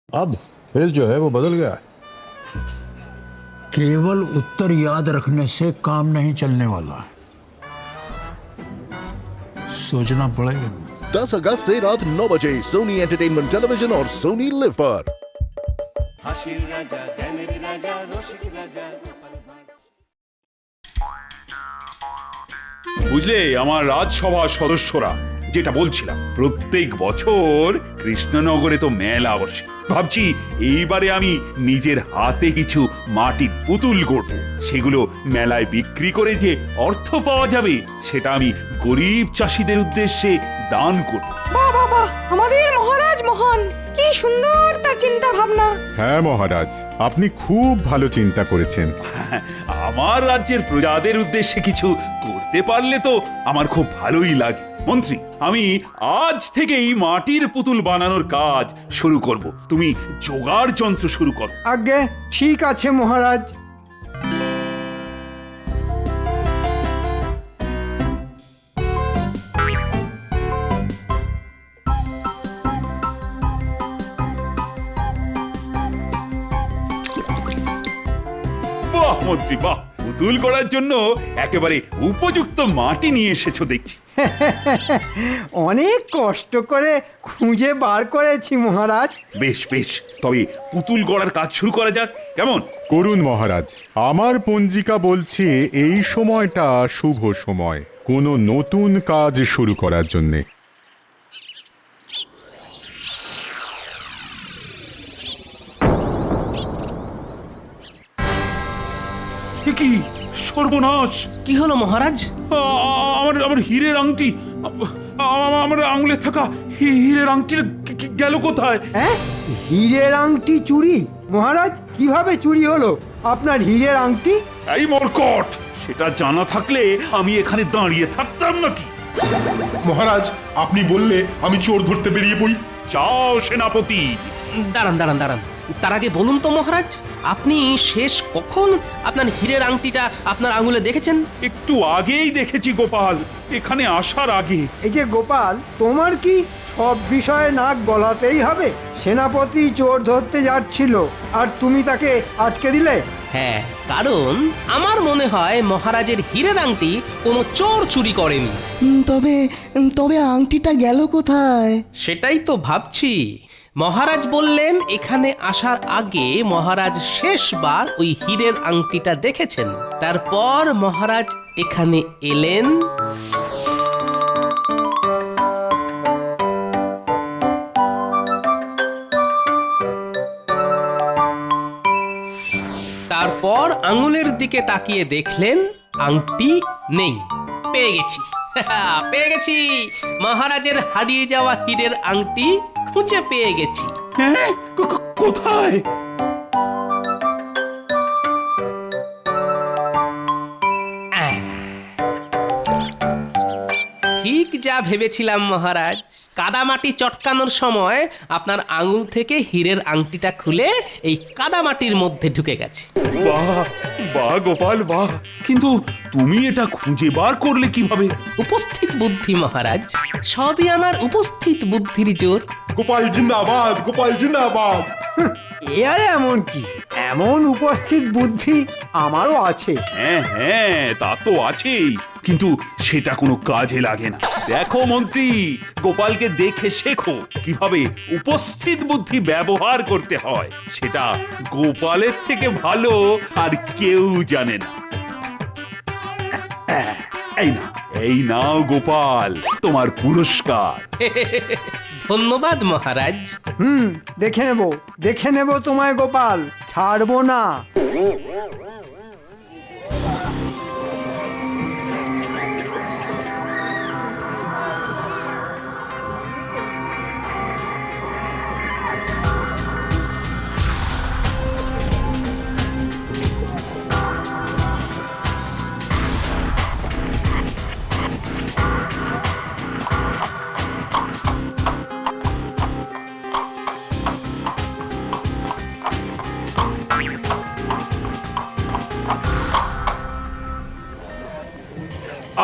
अब फेस जो है वो बदल गया है। केवल उत्तर याद रखने से काम नहीं चलने वाला, सोचना पड़ेगा। 10 अगस्त से रात 9 बजे सोनी एंटरटेनमेंट टेलीविजन और सोनी लिव पर। হাসির রাজা জ্ঞানের রাজা রসিক রাজা গোপাল ভাঁড়। বুঝলে আমার রাজসভার সদস্যরা যেটা বলছিলাম, প্রত্যেক বছর কৃষ্ণনগরে তো মেলা বসে। ভাবছি এইবারে আমি নিজের হাতে কিছু মাটির পুতুল গড়ব, সেগুলো মেলায় বিক্রি করে যে অর্থ পাওয়া যাবে সেটা আমি গরিব চাষিদের উদ্দেশ্যে দান করব। বাহ বাহ বাহ, আমাদের মহারাজ মহান, কি সুন্দর তার চিন্তা ভাবনা। হ্যাঁ মহারাজ, আপনি খুব ভালো চিন্তা করেছেন। আমার রাজ্যের প্রজাদের উদ্দেশ্যে কিছু করতে পারলে তো আমার খুব ভালোই লাগে। মন্ত্রী, আমি আজ থেকেই মাটির পুতুল বানানোর কাজ শুরু করব। তুমি জোগাড় যন্ত্র শুরু করো। আজ্ঞে ঠিক আছে মহারাজ। বাহ মন্ত্রী বাহ, পুতুল করার জন্য একেবারে উপযুক্ত মাটি নিয়ে এসেছো দেখছি। অনেক কষ্ট করে খুঁজে বার করেছি মহারাজ। বেশ বেশ, তবে পুতুল গড়ার কাজ শুরু করা যাক, কেমন? করুন মহারাজ, আমার পঞ্জিকা বলছে এই সময়টা শুভ সময় কোনো নতুন কাজ শুরু করার জন্যে। এ কি সর্বনাশ! কি হলো মহারাজ? আমার আমার হীরের আংটি, আমার আঙুলে থাকা হীরের আংটি গেল কোথায়? হ্যাঁ, হীরের আংটি চুরি? মহারাজ কিভাবে চুরি হলো আপনার হীরের আংটি? এই মরকট, সেটা জানা থাকলে আমি এখানে দাঁড়িয়ে থাকতাম নাকি? মহারাজ, আপনি বললে আমি চোর ধরতে বেরিয়ে পড়ি। যাও সেনাপতি। দাঁড়ান দাঁড়ান দাঁড়ান, তার আগে বলুন তো মহারাজ, আপনি শেষ কখন আপনার হীরের আংটিটা আপনার আঙুলে দেখেছেন? একটু আগেই দেখেছি গোপাল, এখানে আসার আগে। এই যে গোপাল, তোমার কি সব বিষয়ে নাক গলাতেই হবে? সেনাপতি চোর ধরতে যাচ্ছিল আর তুমি তাকে আটকে দিলে? হ্যাঁ, কারণ আমার মনে হয় মহারাজের হীরের আংটি কোনো চোর চুরি করেনি। তবে তবে আংটিটা গেল কোথায়? সেটাই তো ভাবছি। মহারাজ বললেন এখানে আসার আগে মহারাজ শেষবার ওই হীরের আংটিটা দেখেছেন, তারপর মহারাজ এখানে এলেন, তারপর আঙুলের দিকে তাকিয়ে দেখলেন আংটি নেই। পেয়ে গেছি, পেয়ে গেছি, মহারাজের হারিয়ে যাওয়া হীরের আংটি খুঁজে পেয়ে গেছি। হ্যাঁ, কোথায়? ঠিক যা ভেবেছিলাম মহারাজ, কাদামাটি চটকানোর সময় আপনার আঙুল থেকে হীরের আংটিটা খুলে এই কাদামাটির মধ্যে ঢুকে গেছে। বাহ বাহ গোপাল বাহ, কিন্তু তুমি এটা খুঁজে বার করলে কিভাবে? উপস্থিত বুদ্ধি মহারাজ, সবই আমার উপস্থিত বুদ্ধির জোর। গোপাল জিন্দাবাদ, গোপাল জিন্দাবাদ। এ আর এমন কি, এমন উপস্থিত বুদ্ধি আমারও আছে। হ্যাঁ হ্যাঁ, তা তো আছেই, কিন্তু সেটা কোনো কাজে লাগে না। দেখো মন্ত্রী, গোপালকে দেখে শেখো কিভাবে উপস্থিত বুদ্ধি ব্যবহার করতে হয়। সেটা গোপালের থেকে ভালো আর কেউ জানে না। এই নাও গোপাল, তোমার পুরস্কার। ধন্যবাদ মহারাজ। দেখে নেব তোমায় গোপাল, ছাড়বো না।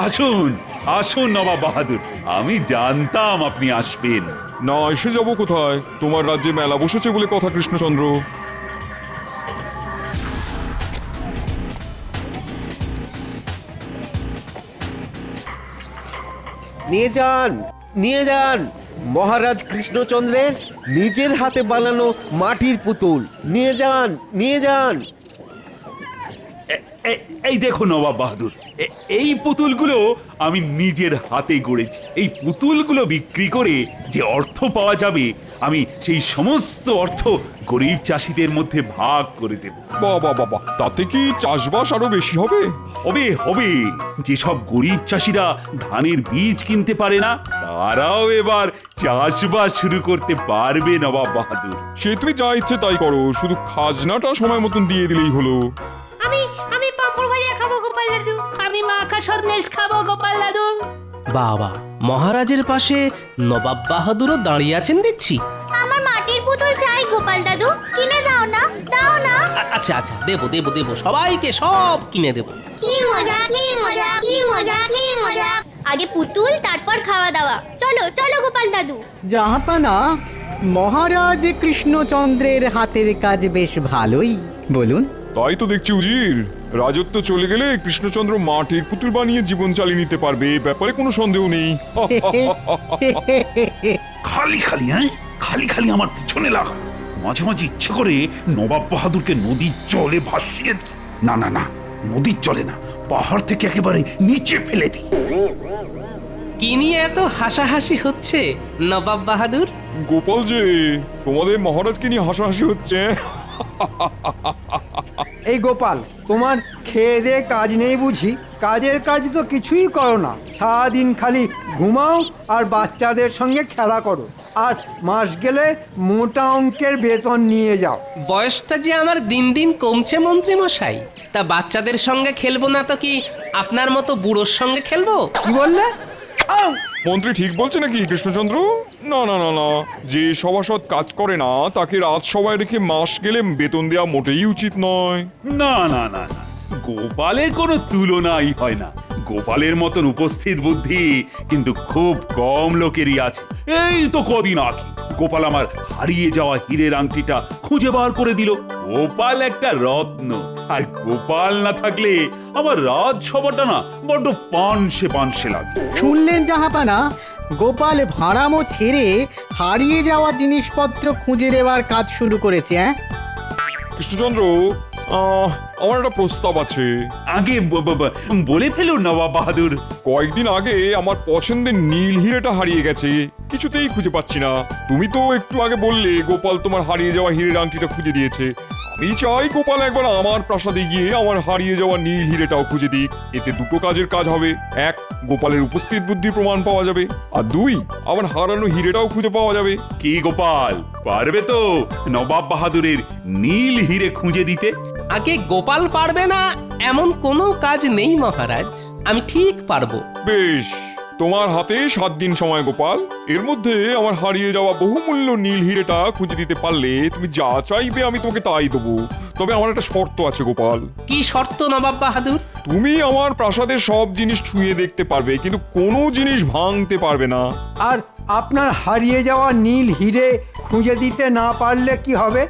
আসুন আসুন নবাব বাহাদুর, আমি জানতাম আপনি আসবেন। না এসে যাব কোথায়, তোমার রাজ্যে মেলা বসেছে বলে কথা কৃষ্ণচন্দ্র। নিয়ে যান, নিয়ে যান মহারাজ কৃষ্ণচন্দ্রের নিজের হাতে বানানো মাটির পুতুল। নিয়ে যান, নিয়ে যান। এই দেখো নবাব বাহাদুর, এই পুতুলগুলো আমি নিজের হাতে গড়েছি। এই পুতুলগুলো বিক্রি করে যে অর্থ পাওয়া যাবে, আমি সেই সমস্ত অর্থ গরিব চাষিদের মধ্যে ভাগ করে দেব। বাবা বাবা, তাতে কি চাষবাস আরো বেশি হবে? হবে হবে, যেসব গরিব চাষিরা ধানের বীজ কিনতে পারে না, তারাও এবার চাষবাস শুরু করতে পারবে নবাব বাহাদুর। সে তুমি যা ইচ্ছে তাই করো, শুধু খাজনাটা সময় মতন দিয়ে দিলেই হলো। আমি পাঁপড় ভাজা খাবো গোপাল দাদু। আমি মাখা সন্দেশ খাবো গোপাল দাদু। বাবা, মহারাজের পাশে নবাব বাহাদুরও দাঁড়িয়ে আছেন দেখছি। আমার মাটির পুতুল চাই গোপাল দাদু, কিনে দাও না, দাও না। আচ্ছা আচ্ছা, দেবো দেবো দেবো, সবাইকে সব কিনে দেবো। কি মজা, কি মজা, কি মজা, কি মজা। আগে পুতুল, তারপর খাওয়া দাওয়া। চলো চলো গোপাল দাদু। জাহাপানা, মহারাজ কৃষ্ণচন্দ্রের হাতের কাজ বেশ ভালোই, বলুন। তাই তো দেখছি উজির, রাজত্ব চলে গেলে কৃষ্ণচন্দ্র মাটির পুতুল বানিয়ে জীবন চালিয়ে নিতে পারবে, ব্যাপারে কোনো সন্দেহ নেই। খালি খালি খালি খালি আমার পিছনে লাগা। মাঝে মাঝে ইচ্ছে করে নবাব বাহাদুরকে নদীর জলে ভাসিয়ে দিই। না না না, নদীর জলে না, পাহাড় থেকে একেবারে নিচে ফেলে দিই। কি নিয়ে এত হাসাহাসি হচ্ছে নবাব বাহাদুর? গোপাল যে, তোমাদের মহারাজকে নিয়ে হাসাহাসি হচ্ছে। এই গোপাল, তোমার খেয়ে দে কাজ নেই বুঝি? কাজের কাজ তো কিছুই করো না, সারাদিন খালি ঘুমাও আর বাচ্চাদের সঙ্গে খেলা করো, আর মাস গেলে মোটা অঙ্কের বেতন নিয়ে যাও। বয়সটা যে আমার দিন দিন কমছে মন্ত্রী মশাই, তা বাচ্চাদের সঙ্গে খেলবো না তো কি আপনার মতো বুড়োর সঙ্গে খেলবো? কি বললে? মন্ত্রী ঠিক বলছে নাকি কৃষ্ণচন্দ্র? না না না না, যে সভাসদ কাজ করে না তাকে রাজসভায় রেখে মাস গেলে বেতন দেওয়া মোটেই উচিত নয়। না না না না, গোপালের কোনো তুলনাই হয় না। গোপালের মতন উপস্থিত বুদ্ধি কিন্তু খুব কম লোকেরই আছে। এই তো কদিন আগে গোপাল আমার হারিয়ে যাওয়া হীরের আংটিটা খুঁজে বার করে দিল। গোপাল একটা রত্ন, আর গোপাল না থাকলে আমার রাজসভাটা না বড্ড পানসে পানসে লাগে। শুনলেন জাহাপানা, গোপাল ভাড়ামো ছেড়ে হারিয়ে যাওয়া জিনিসপত্র খুঁজে দেওয়ার কাজ শুরু করেছে। কৃষ্ণচন্দ্র, আমার একটা প্রস্তাব আছে। আগে বলে ফেলুন নবাব বাহাদুর। কয়েকদিন আগে আমার পছন্দের নীল হিরেটা হারিয়ে গেছে, কিছুতেই খুঁজে পাচ্ছি না। তুমি তো একটু আগে বললে গোপাল তোমার হারিয়ে যাওয়া হীরের আংটিটা খুঁজে দিয়েছে। আমি চাই গোপাল একবার আমার প্রাসাদে গিয়ে আমার হারিয়ে যাওয়া নীল হিরেটাও খুঁজে দিক। এতে দুটো কাজের কাজ হবে। এক, গোপালের উপস্থিত বুদ্ধির প্রমাণ পাওয়া যাবে, আর দুই, আমার হারানো হিরেটাও খুঁজে পাওয়া যাবে। কি গোপাল, পারবে তো নবাব বাহাদুরের নীল হিরে খুঁজে দিতে? আগে গোপাল পারবে না এমন কোনো কাজ নেই মহারাজ, আমি ঠিক পারবো। বেশ, তোমার হাতে 7 দিন সময় গোপাল। এর মধ্যে আমার হারিয়ে যাওয়া বহুমূল্য নীল হিরেটা খুঁজে দিতে পারলে তুমি যা চাইবে আমি তোমাকে তাই দেবো। তবে আমার একটা শর্ত আছে গোপাল। কি শর্ত নবাব বাহাদুর? তুমি আমার প্রাসাদের সব জিনিস ছুঁয়ে দেখতে পারবে, কিন্তু কোনো জিনিস ভাঙতে পারবে না। আর আপনার হারিয়ে যাওয়া নীল হিরে খুঁজে দিতে না পারলে কি হবে?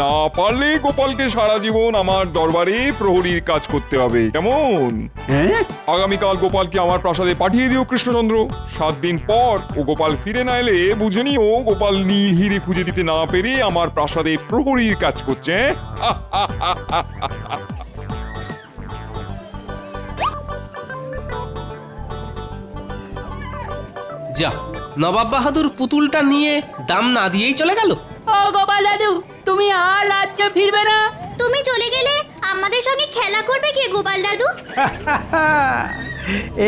না পারলে গোপালকে সারা জীবন আমার দরবারে প্রহরীর কাজ করতে হবে, কেমন? আগামীকাল গোপালকে আমার প্রাসাদে পাঠিয়ে দিও কৃষ্ণচন্দ্র। 7 দিন পর ও গোপাল ফিরে না এলে বুঝে নিও গোপাল নীল হিরে খুঁজে দিতে না পেরে আমার প্রাসাদে প্রহরীর কাজ করছে। যা, নবাব বাহাদুর পুতুলটা নিয়ে দাম না দিয়েই চলে গেল। ও গোপাল দাদু, তুমি আর রাজ্য ফিরবে না? তুমি চলে গেলে আমাদের সঙ্গে খেলা করবে কে গোপাল দাদু?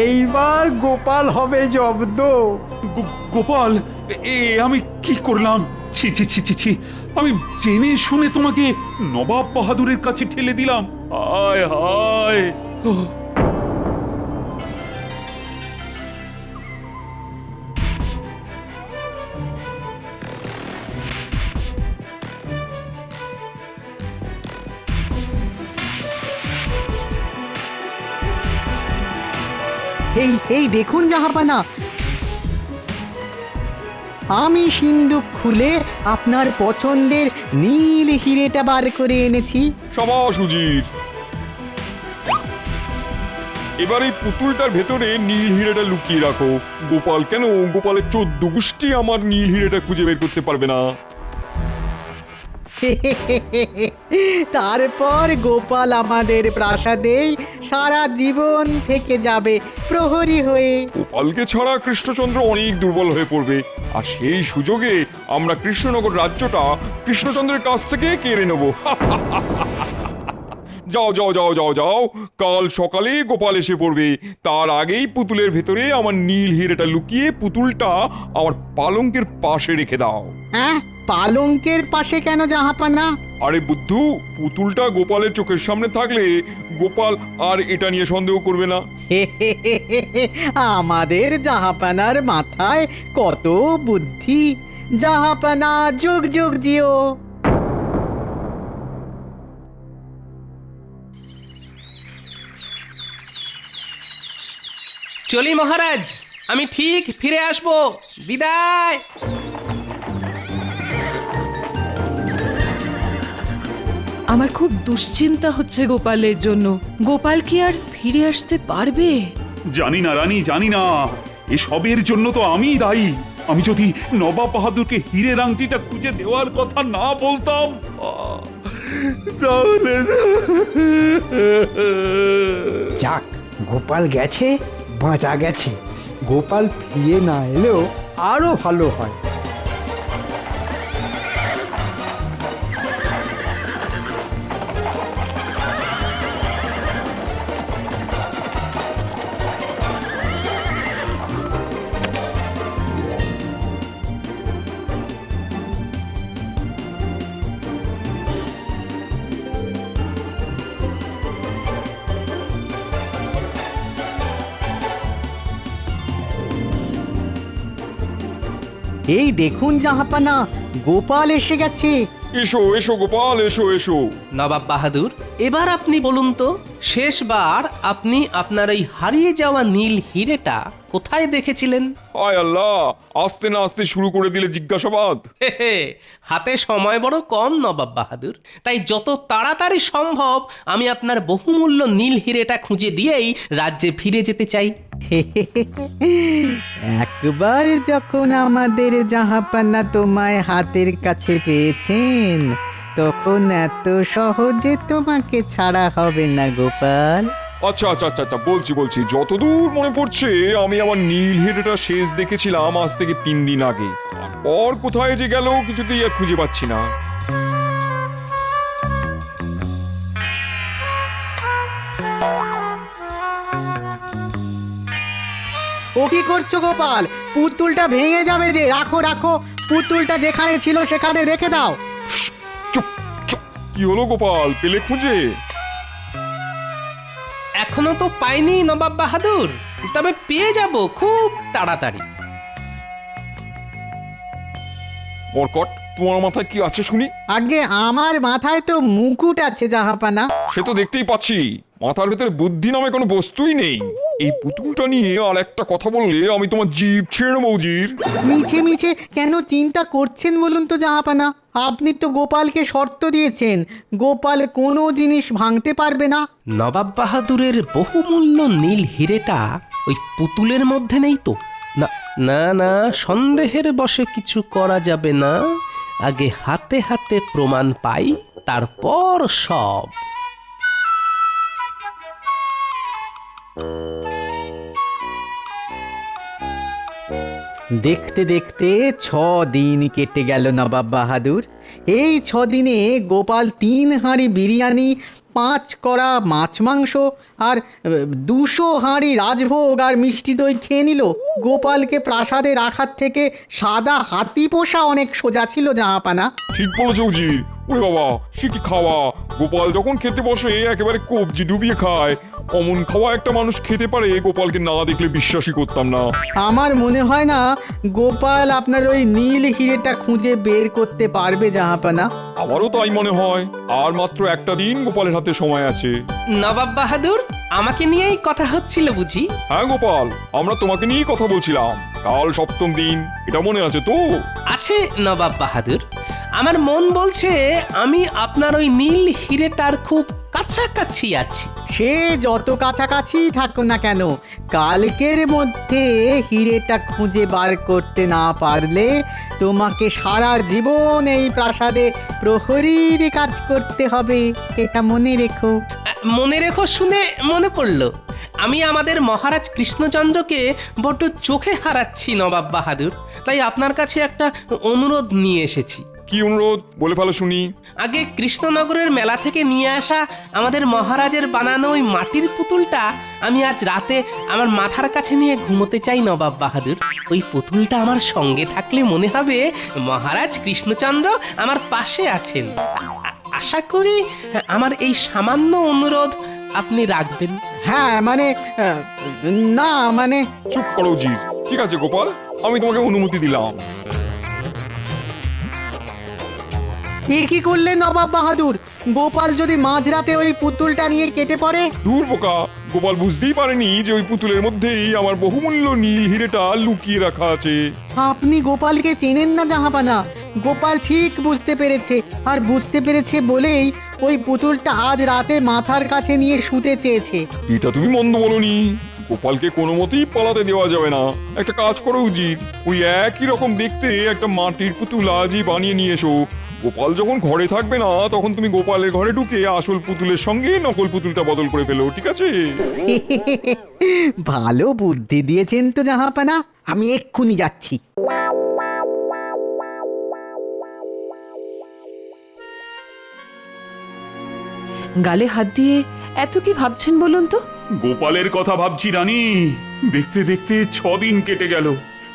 এইবার গোপাল হবে জব্দ। গোপাল, আমি কি করলাম? ছি ছি ছি ছি ছি, আমি জেনে শুনে তোমাকে নবাব বাহাদুরের কাছে ঠেলে দিলাম। হায় হায়। এই দেখুন জাহাপানা, আমি সিন্দুক খুলে আপনার পছন্দের নীল হিরেটা বার করে এনেছি। সাবাস উজির। এবার এই পুতুলটার ভেতরে নীল হিরেটা লুকিয়ে রাখো। গোপাল কেন, গোপালের 14 গোষ্ঠী আমার নীল হিরেটা খুঁজে বের করতে পারবে না। তারপর গোপাল আমাদের প্রাসাদেই সারা জীবন থেকে যাবে প্রহরী হয়ে। গোপালকে ছাড়া কৃষ্ণচন্দ্র অনেক দুর্বল হয়ে পড়বে, আর সেই সুযোগে আমরা কৃষ্ণনগর রাজ্যটা কৃষ্ণচন্দ্রের কাছ থেকে কেড়ে নেব। যাও যাও যাও যাও যাও, কাল সকালে গোপাল এসে পড়বে। তার আগেই পুতুলের ভেতরে আমার নীল হিরেটা লুকিয়ে পুতুলটা আমার পালঙ্কের পাশে রেখে দাও। হ্যাঁ, পালঙ্কের পাশে কেন জাহাপানা? আরে বুদ্ধু, পুতুলটা গোপালের চোখের সামনে থাকলে গোপাল আর এটা নিয়ে সন্দেহ করবে না। আমাদের জাহাপানার মাথায় কত বুদ্ধি। জাহাপানা যুগ যুগ জিও। চলি মহারাজ, আমি ঠিক ফিরে আসব। বিদায়। আমার খুব দুশ্চিন্তা হচ্ছে গোপালের জন্য। গোপাল কি আর ফিরে আসতে পারবে? জানি না রানী, জানি না। এসবের জন্য তো আমিই দায়ী। আমি যদি নবাব বাহাদুরকে হীরের আংটিটা খুঁজে দেওয়ার কথা না বলতাম, তাহলে যাক, গোপাল গেছে, বাঁচা গেছে। গোপাল ফিরে না এলেও আরো ভালো হয়। এই দেখুন জাহাপানা, গোপাল এসে গেছে। এসো এসো গোপাল, এসো এসো। নবাব বাহাদুর, এবার আপনি বলুন তো, শেষবার আপনি আপনার এই হারিয়ে যাওয়া নীল হিরেটা কোথায় দেখেছিলেন? হায় আল্লাহ, আস্তে না আস্তে শুরু করে দিলে জিজ্ঞাসাবাদ। হাতে সময় বড় কম নবাব বাহাদুর, তাই যত তাড়াতাড়ি সম্ভব আমি আপনার বহুমূল্য নীল হিরেটা খুঁজে দিয়েই রাজ্যে ফিরে যেতে চাই। একবার যখন আমাদের জাহাপানা তোমায় হাতের কাছে পেয়েছেন, তখন এত সহজে তোমাকে ছাড়া হবে না গোপাল। আচ্ছা আচ্ছা আচ্ছা আচ্ছা, বলছি যতদূর মনে পড়ছে আমি আমার নীল হিরেটা শেষ দেখেছিলাম আজ থেকে 3 দিন আগে। আর কোথায় যে গেল কিছুতেই আর খুঁজে পাচ্ছি না। ও কি করছো গোপাল? পুতুলটা ভেঙে যাবে যে। রাখো রাখো, পুতুলটা যেখানে ছিল সেখানে রেখে দাও। চুপ চুপ, কি হলো গোপাল, পেলে খুঁজে? এখনো তো পাইনি নবাব বাহাদুর, তবে পেয়ে যাব খুব তাড়াতাড়ি। মরকট, তোমার মাথায় কি আছে শুনি? আগে আমার মাথায় তো মুকুট আছে জাহাপানা। সে তো দেখতেই পাচ্ছি, মাথার ভেতরে বুদ্ধি নামে কোনো বস্তুই নেই। এই পুতুলটা নিয়ে আর একটা কথা বললে আমি তোমার জিভ ছেড়ে নেবো উজির। মিছে মিছে কেন চিন্তা করছেন বলুন তো জাহাপানা? আপনি তো গোপালকে শর্ত দিয়েছেন, গোপাল কোনো জিনিস ভাঙতে পারবে না। নবাব বাহাদুরের বহুমূল্য নীল হিরেটা ওই পুতুলের মধ্যে নেই তো? না না না, সন্দেহের বশে কিছু করা যাবে না। আগে হাতে হাতে প্রমাণ পাই, তারপর সব। দেখতে দেখতে 6 দিন কেটে গেল নবাব বাহাদুর। এই 6 দিনে গোপাল 3 হাঁড়ি বিরিয়ানি, 5 কড়া মাছ মাংস আর 200 হাঁড়ি রাজভোগ আর মিষ্টি দই খেয়ে নিল। গোপালকে প্রাসাদে রাখার থেকে সাদা হাতি পোষা অনেক সোজা ছিল জাহাপানা। ঠিক বলেছ উজির। ওরে বাবা, সে কি খাওয়া! গোপাল যখন খেতে বসে একেবারে কবজি ডুবিয়ে খায়, অমন খাওয়া একটা মানুষ খেতে পারে গোপালকে না দেখলে বিশ্বাসই করতাম না। আমার মনে হয় না গোপাল আপনার ওই নীল হিরেটা খুঁজে বের করতে পারবে জাহাপানা। আমারও তাই মনে হয়। আর মাত্র একটা দিন গোপালের হাতে সময় আছে। নবাব বাহাদুর, আমাকে নিয়েই কথা হচ্ছিল বুঝি? হ্যাঁ গোপাল, আমরা তোমাকে নিয়েই কথা বলছিলাম। কাল সপ্তম দিন, এটা মনে আছে তো? আছে নবাব বাহাদুর। আমার মন বলছে আমি আপনার ওই নীল হিরেটার খুব কাছাকাছি আছি। সে যত কাছাকাছি থাকো না কেন, কালকের মধ্যে হিরেটা খুঁজে বার করতে না পারলে তোমাকে সারা জীবন এই প্রাসাদে প্রহরীর কাজ করতে হবে, এটা মনে রেখো। মনে রেখো শুনে মনে পড়লো, আমি আমাদের মহারাজ কৃষ্ণচন্দ্রকে বড্ড চোখে হারাচ্ছি নবাব বাহাদুর। তাই আপনার কাছে একটা অনুরোধ নিয়ে এসেছি। কি অনুরোধ, বলে ফেলো শুনি। আগে কৃষ্ণনগরের মেলা থেকে নিয়ে আসা আমাদের মহারাজের বানানো ওই মাটির পুতুলটা আমি আজ রাতে আমার মাথার কাছে নিয়ে ঘুমোতে চাই নবাব বাহাদুর। ওই পুতুলটা আমার সঙ্গে থাকলে মনে হবে মহারাজ কৃষ্ণচন্দ্র আমার পাশে আছেন। আশা করি আমার এই সামান্য অনুরোধ আপনি রাখবেন। হ্যাঁ মানে না মানে। চুপ করো জি। ঠিক আছে গোপাল, আমি তোমাকে অনুমতি দিলাম। এ কি করলে নবাব বাহাদুর? গোপাল যদি মাঝরাতে ওই পুতুলটা নিয়ে কেটে পড়ে? দূর বোকা, গোপাল বুঝতেই পারেনি যে ওই পুতুলের মধ্যেই আমার বহুমূল্য নীল হিরেটা লুকিয়ে রাখা আছে। আপনি গোপালকে চেনেন না জাহাপানা। গোপাল ঠিক বুঝতে পেরেছে, আর বুঝতে পেরেছে বলেই ওই পুতুলটা আজ রাতে মাথার কাছে নিয়ে শুতে চেয়েছে। এটা তুমি মন্দ বলনি। গোপালকে কোনো মতেই পালাতে দেওয়া যাবে না। একটা কাজ করো উচিত, ওই একই রকম দেখতে একটা মাটির পুতুল আজই বানিয়ে নিয়ে এসো। গোপাল যখন ঘরে থাকবে না, তখন তুমি গোপালের ঘরে ঢুকে আসল পুতুলের সঙ্গে নকল পুতুলটা বদল করে ফেলো, ঠিক আছে? ভালো বুদ্ধি দিয়েছেন তো জাহাপানা, আমি এক্ষুনি যাচ্ছি। গালে হাত দিয়ে এত কি ভাবছেন বলুন তো? গোপালের কথা ভাবছি রানী। দেখতে দেখতে 6 দিন কেটে গেল,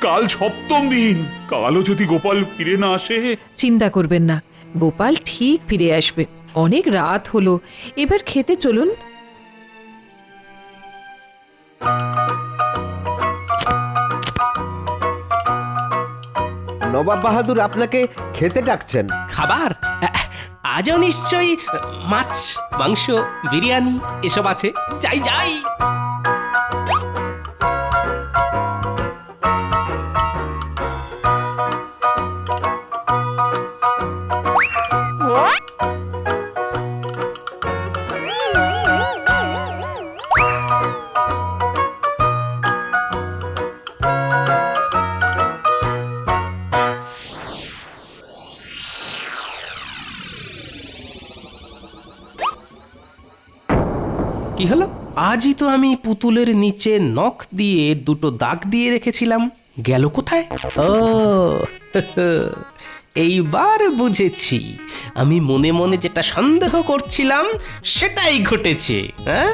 কাল সপ্তম দিন। কালও যদি গোপাল ফিরে না আসে। চিন্তা করবেন না, গোপাল ঠিক ফিরে আসবে। অনেক রাত হলো, এবার খেতে চলুন। নবাব বাহাদুর আপনাকে খেতে ডাকছেন। খাবার আজও নিশ্চয়ই মাছ, মাংস, বিরিয়ানি এসব আছে। যাই যাই। কি হলো? আজই তো আমি পুতুলের নিচে নখ দিয়ে দুটো দাগ দিয়ে রেখেছিলাম, গেল কোথায়? ও এইবার বুঝেছি, আমি মনে মনে যেটা সন্দেহ করছিলাম সেটাই ঘটেছে। হ্যাঁ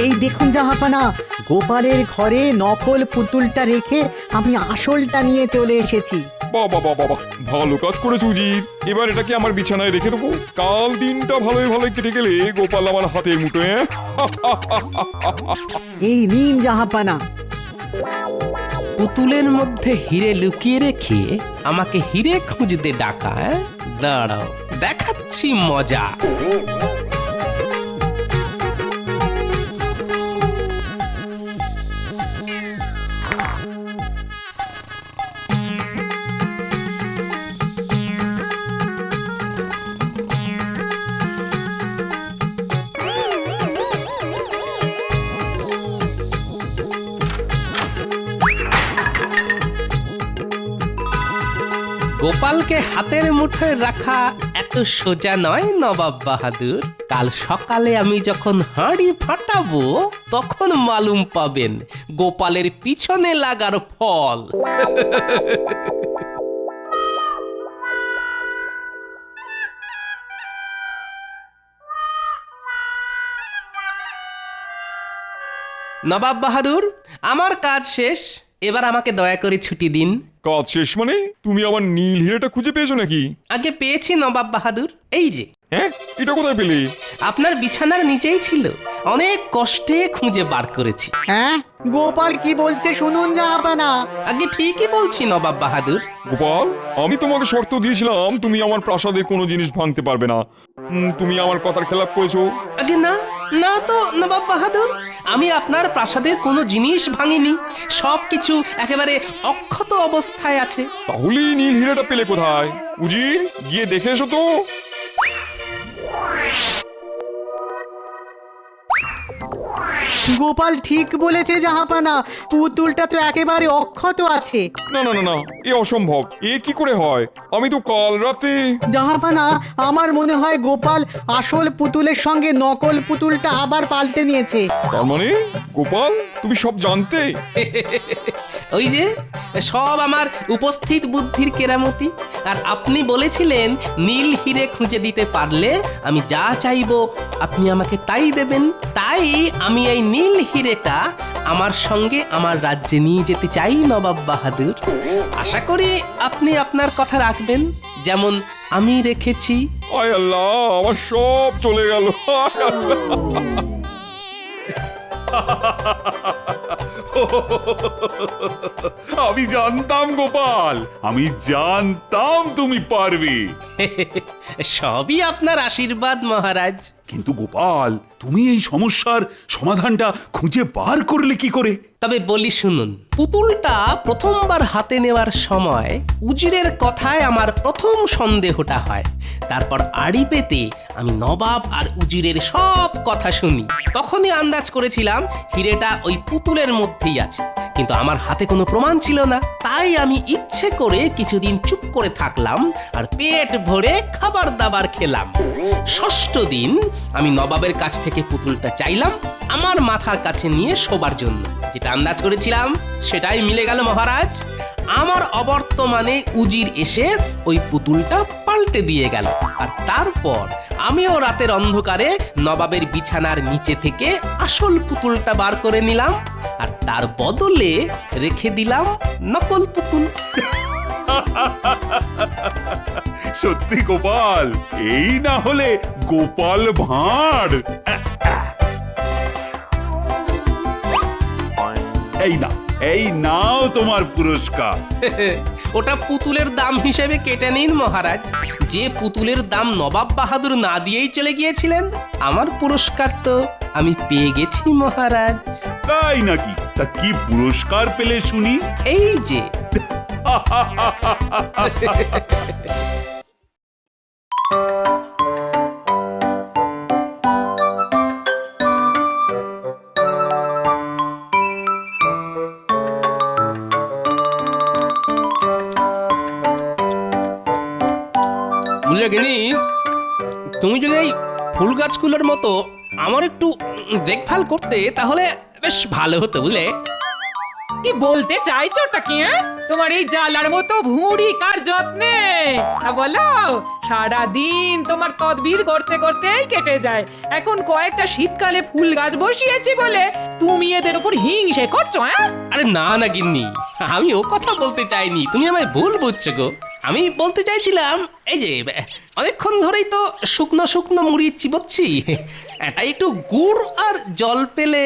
এই দেখুন জাহাপানা, গোপালের ঘরে নকল পুতুলটা রেখে আমি আসলটা নিয়ে চলে এসেছি। বাবা বাবা বাবা, ভালো কাজ করেছো উজির। এবার এটাকে আমার বিছানায় রেখে দেবো। কাল দিনটা ভালোই ভালোই কেটে গেলে গোপাল আমার হাতের মুঠোয়। এই নিন জাহাপানা। পুতুলের মধ্যে হিরে লুকিয়ে রেখে আমাকে হিরে খুঁজতে ডাকা। দাঁড়াও, দেখাচ্ছি মজা। গোপালকে হাতের মুঠোয় রাখা এত সোজা নয় নবাব বাহাদুর। কাল সকালে আমি যখন হাঁড়ি ফাটাবো তখন মালুম পাবেন গোপালের পিছনে লাগার ফল। নবাব বাহাদুর, আমার কাজ শেষ। এবার আমাকে দয়া করে ছুটি দিন। কাজ শেষ মানে তুমি আমার নীল হিরেটা খুঁজে পেয়েছো নাকি? আগে পেয়েছি নবাব বাহাদুর, এই যে। হ্যাঁ, এটা কোথায় পেলে? আপনার বিছানার নিচেই ছিল, অনেক কষ্টে খুঁজে বার করেছি। হ্যাঁ, গোপাল কি বলছে শুনুন জাহাপানা। আগে ঠিকই বলছি নবাব বাহাদুর। গোপাল, আমি তোমাকে শর্ত দিয়েছিলাম তুমি আমার প্রাসাদে কোনো জিনিস ভাঙতে পারবে না। তুমি আমার কথার খেলাপ করেছো। আগে না, না তো নবাব বাহাদুর, আমি আপনার প্রাসাদের কোনো জিনিস ভাঙিনি, সবকিছু একেবারে অক্ষত অবস্থায় আছে। তাহলে নীল হিরেটা পেলে কোথায়? উজির, গিয়ে দেখে এসো তো। গোপাল ঠিক বলেছে জাহাপানা, পুতুলটা তো একেবারে অক্ষত আছে। না না না না, এ অসম্ভব। এ কি করে হয়? আমি তো কাল রাতে। জাহাপানা, আমার মনে হয় গোপাল আসল পুতুলের সঙ্গে নকল পুতুলটা আবার পাল্টে নিয়েছে। তার মানে গোপাল, তুমি সব জানতে? ওই যে সব আমার উপস্থিত বুদ্ধির কেরামতি। আর আপনি বলেছিলেন নীল হিরে খুঁজে দিতে পারলে আমি যা চাইবো আপনি আমাকে তাই দেবেন। তাই আমি এই নীল হিরেটা আমার সঙ্গে আমার রাজ্যে নিয়ে যেতে চাই নবাব বাহাদুর। আশা করি আপনি আপনার কথা রাখবেন, যেমন আমি রেখেছি। আয় আল্লাহ, আমার সব চলে গেল। আমি জানতাম গোপাল, আমি জানতাম তুমি পারবে। সবই আপনার আশীর্বাদ মহারাজ। কিন্তু গোপাল, তুমি এই সমস্যার সমাধানটা খুঁজে বার করলে কি করে? তবে বলি শুনুন, পুতুলটা প্রথমবার হাতে নেওয়ার সময় উজিরের কথায় আমার প্রথম সন্দেহটা হয়। তারপর আড়ি পেতে আমি নবাব আর উজিরের সব কথা শুনি। তখনই আন্দাজ করেছিলাম হিরেটা ওই পুতুলের মধ্যেই আছে, কিন্তু আমার হাতে কোনো প্রমাণ ছিল না। তাই আমি ইচ্ছে করে কিছুদিন চুপ করে থাকলাম আর পেট ভরে খাবার দাবার খেলাম। ষষ্ঠ দিন আমি নবাবের কাছ থেকে পুতুলটা চাইলাম আমার মাথার কাছে নিয়ে শোবার জন্য। যেটা আন্দাজ করেছিলাম সেটাই মিলে গেল মহারাজ। আমার অবর্তমানে উজির এসে ওই পুতুলটা পাল্টে দিয়ে গেল। আর তারপর আমিও রাতের অন্ধকারে নবাবের বিছানার নিচে থেকে আসল পুতুলটা বার করে নিলাম, আর তার বদলে রেখে দিলাম নকল পুতুল। সত্যি গোপাল, এই না হলে গোপাল ভাঁড়। এই নাও তোমার পুরস্কার। ওটা পুতুলের দাম হিসেবে কেটে নিন মহারাজ। যে পুতুলের দাম নবাব বাহাদুর না দিয়েই চলে গিয়েছিলেন, আমার পুরস্কার তো আমি পেয়ে গেছি মহারাজ। তাই নাকি? তা কি পুরস্কার পেলে শুনি? এই যে। তুমি যদি এই ফুল গাছগুলোর মতো আমার একটু দেখভাল করতে তাহলে বেশ ভালো হতো, বুঝলে? কি বলতে চাইছোটা কি? তোমার এই জালার মতো ভুঁড়ি কার যত্নে? বলো, সারাদিন তোমার তদবির করতে করতেই কেটে যায়। এখন কয়েকটা শীতকালে ফুল গাছ বসিয়েছি বলে তুমি এদের উপর হিংসে করছো? আরে না না গিন্নি, আমি ও কথা বলতে চাইনি, তুমি আমায় ভুল বুঝছো গো। আমি বলতে চাইছিলাম এই যে অনেকক্ষণ ধরেই তো শুকনো শুকনো মুড়ি চিবোচ্ছি, তাই একটু গুড় আর জল পেলে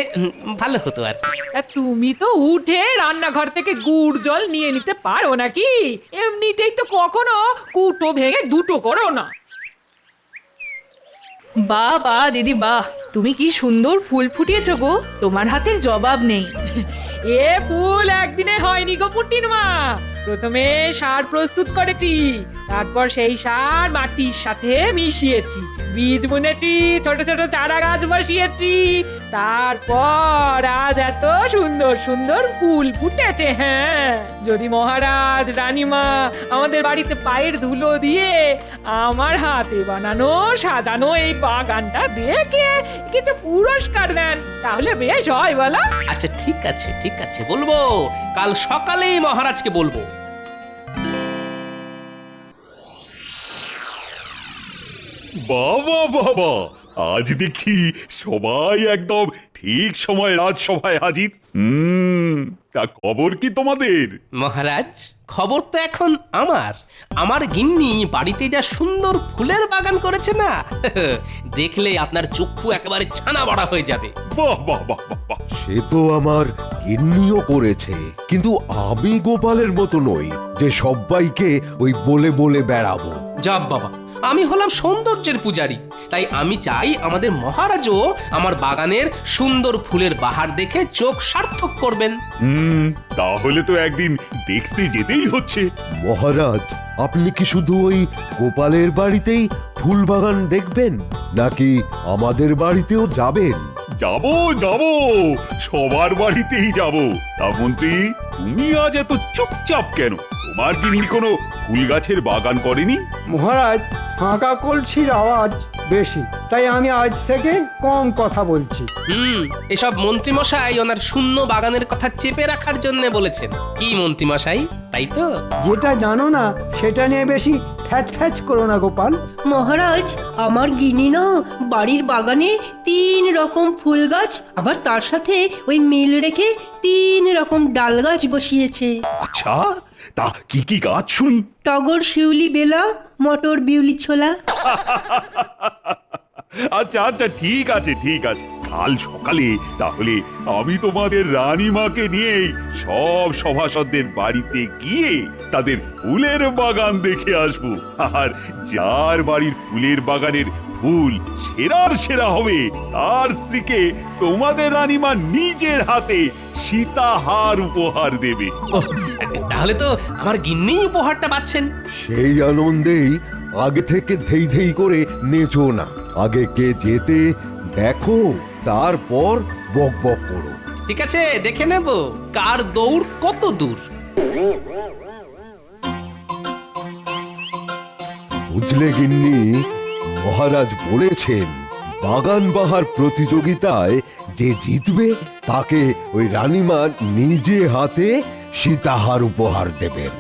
ভালো হতো আর কি। তুমি তো উঠে রান্নাঘর থেকে গুড় জল নিয়ে নিতে পারো নাকি? এমনিতেই তো কখনো কুটো ভেঙে দুটো করো না। বাহ বাহ দিদি বাহ, তুমি কি সুন্দর ফুল ফুটিয়েছো গো, তোমার হাতের জবাব নেই। এ ফুল একদিনে হয়নি গো পুটির মা। প্রথমে সার প্রস্তুত করেছি, তারপর সেই সার মাটির সাথে মিশিয়েছি, বীজ বুনেছি, ছোট ছোট চারা গাছ বসিয়েছি, তারপর আজ এত সুন্দর সুন্দর ফুল ফুটেছে। হ্যাঁ, যদি মহারাজ রানীমা আমাদের বাড়িতে পায়ের ধুলো দিয়ে আমার হাতে বানানো সাজানো এই বাগানটা দেখে কিছু পুরস্কার দেন, তাহলে বেশ হয় বলো? আচ্ছা ঠিক আছে ঠিক আছে, বলবো, কাল সকালেই মহারাজকে বলবো। বাবা বাবা, আজ দেখছি সবাই একদম ঠিক সময় রাজসভায় হাজির। তা খবর কি তোমাদের? মহারাজ, খবর তো এখন আমার গিন্নি বাড়িতে যা সুন্দর ফুলের বাগান করেছে না, দেখলে আপনার চক্ষু একেবারে ছানা বড়া হয়ে যাবে। বাহ বাহ বাহ বাহ বাহ। সে তো আমার গিন্নিও করেছে, কিন্তু আমি গোপালের মতো নই যে সবাইকে ওই বলে বলে বেড়াবো। যাব বাবা, আমি হলাম সৌন্দর্যের পূজারী, তাই আমি চাই আমাদের মহারাজও আমার বাগানের সুন্দর ফুলের বাহার দেখে চোখ সার্থক করবেন। তাহলে তো একদিন দেখতে যেতেই হচ্ছে। মহারাজ, আপনি কি শুধু ওই গোপালের বাড়িতেই ফুল বাগান দেখবেন, নাকি আমাদের বাড়িতেও যাবেন? যাব যাব, সবার বাড়িতেই যাব। তা মন্ত্রী, তুমি আজ এত চুপচাপ কেন? তোমার গিন্নি কোনো ফুল গাছের বাগান করেনি? মহারাজ, ফাঁকা কলসির আওয়াজ বেশি, তাই আমি আজ থেকে কম কথা বলছি। এসব মন্ত্রী মশাই ওনার শূন্য বাগানের কথা চেপে রাখার জন্য বলেছেন। কি মন্ত্রী মশাই, তাই তো? যেটা জানো না সেটা নিয়ে বেশি ফ্যাচ ফ্যাচ করো না গোপাল। মহারাজ, আমার গিনি না বাড়ির বাগানে 3 রকম ফুল গাছ, আবার তার সাথে ওই মিল রেখে 3 রকম ডাল গাছ বসিয়েছে। আচ্ছা, তা কি কি গাছ শুনি? টগর, শিউলি, বেলা, মটর, বিউলি, ছোলা। আচ্ছা আচ্ছা, ঠিক আছে ঠিক আছে। কাল সকালে তাহলে আমি তোমাদের রানীমাকে নিয়ে সব সভাসদদের বাড়িতে গিয়ে তাদের ফুলের বাগান দেখে আসবো। আর যার বাড়ির ফুলের বাগানের ফুল সেরার সেরা হবে, তার স্ত্রীকে তোমাদের রানীমা নিজের হাতে সীতাহার উপহার দেবে। তাহলে তো আমার গিন্নি উপহারটা পাচ্ছেন। সেই আনন্দেই আগে থেকে ধেই ধেই করে নেচো না। আগে কে যেতে দেখো, তারপর বক বক করো। ঠিক আছে, দেখে নেব কার দৌড় কত দূর। বুঝলে গিন্নি, মহারাজ বলেছেন বাগান বাহার প্রতিযোগিতায় যে জিতবে তাকে ওই রানীমা নিজে হাতে সীতাহার উপহার দেবেন।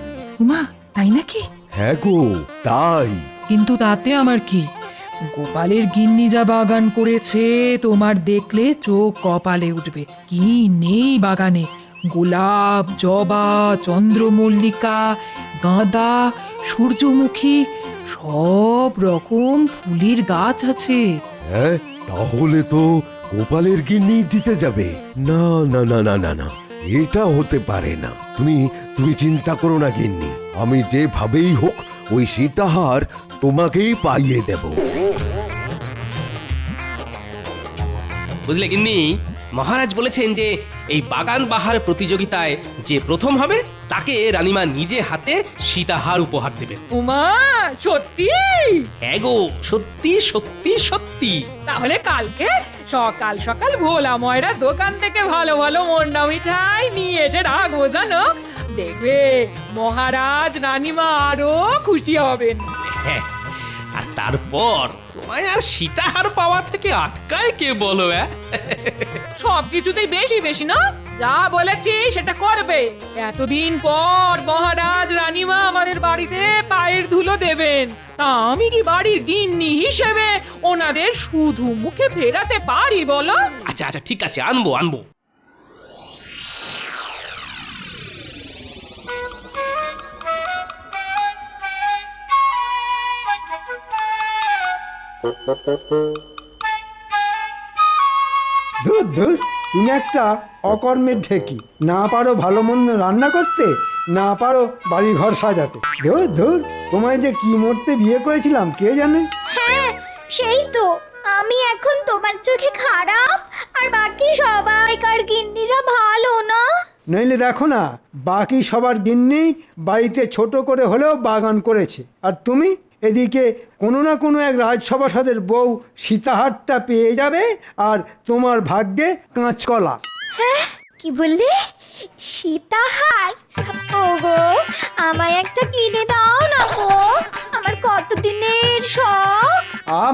উমা, তাই নাকি? হ্যাঁ গো, তাই। কিন্তু তাতে আমার কি? গোপালের গিন্নি যা বাগান করেছে, তোমার দেখলে চোখ কপালে উঠবে। কি নেই বাগানে! গোলাপ, জবা, চন্দ্রমল্লিকা, গাঁদা, সূর্যমুখী, সব রকম ফুলের গাছ আছে। হ্যাঁ, তাহলে তো গোপালের গিন্নি জিতে যাবে। না না না না না না, এটা হতে পারে না। তুমি চিন্তা করো না গিন্নি, আমি যেভাবেই হোক ওই সীতাহার তোমাকেই পাইয়ে দেব। বুঝলে গিন্নি, মহারাজ বলেছেন যে এই বাগান বাহার প্রতিযোগিতায় যে প্রথম হবে তাকে রানীমা নিজে হাতে সীতাহার উপহার দেবেন। উমা, সত্যি? হ্যাঁ গো, সত্যি সত্যি সত্যি। তাহলে কালকে সকাল সকাল ভোলা ময়রা দোকান থেকে ভালো ভালো মন্ডা মিঠাই নিয়ে এসে রাখবো, জানো? দেখবে মহারাজ রানীমা আরো খুশি হবেন। হ্যাঁ, আর তারপর তোমায় আর সীতাহার পাওয়া থেকে আটকায় কে বলো? সবকিছুতেই বেশি বেশি না? যা বলেছি সেটা করবে। এতদিন পর মহারাজ রানীমা আমাদের বাড়িতে পায়ের ধুলো দেবেন, তা আমি কি বাড়ির গিন্নি হিসেবে ওনাদের শুধু মুখে ফেরাতে পারি বলো? আচ্ছা আচ্ছা, ঠিক আছে, আনবো আনবো। ধুর ধুর, তুমি একটা অকর্মের ঢেকি। না পারো ভালো মন্দ রান্না করতে, না পারো বাড়ি ঘর সাজাতে। ধুর ধুর, তোমায় যে কি মরতে বিয়ে করেছিলাম কে জানে। হ্যাঁ, সেই তো। আমি এখন তোমার চোখে খারাপ, আর বাকি সবাইকার গিন্নিরা ভালো না। নইলে দেখো না, বাকি সবার গিন্নি বাড়িতে ছোট করে হলেও বাগান করেছে, আর তুমি এদিকে কোনো না কোনো এক রাজসভাসদের বউ সীতাহারটা পেয়ে যাবে, আর তোমার ভাগ্যে কাঁচকলা। হ্যাঁ, কি বললে? সীতাহার? ওগো, আমায় একটা কিনে দাও না গো, আমার কতদিনের শখ।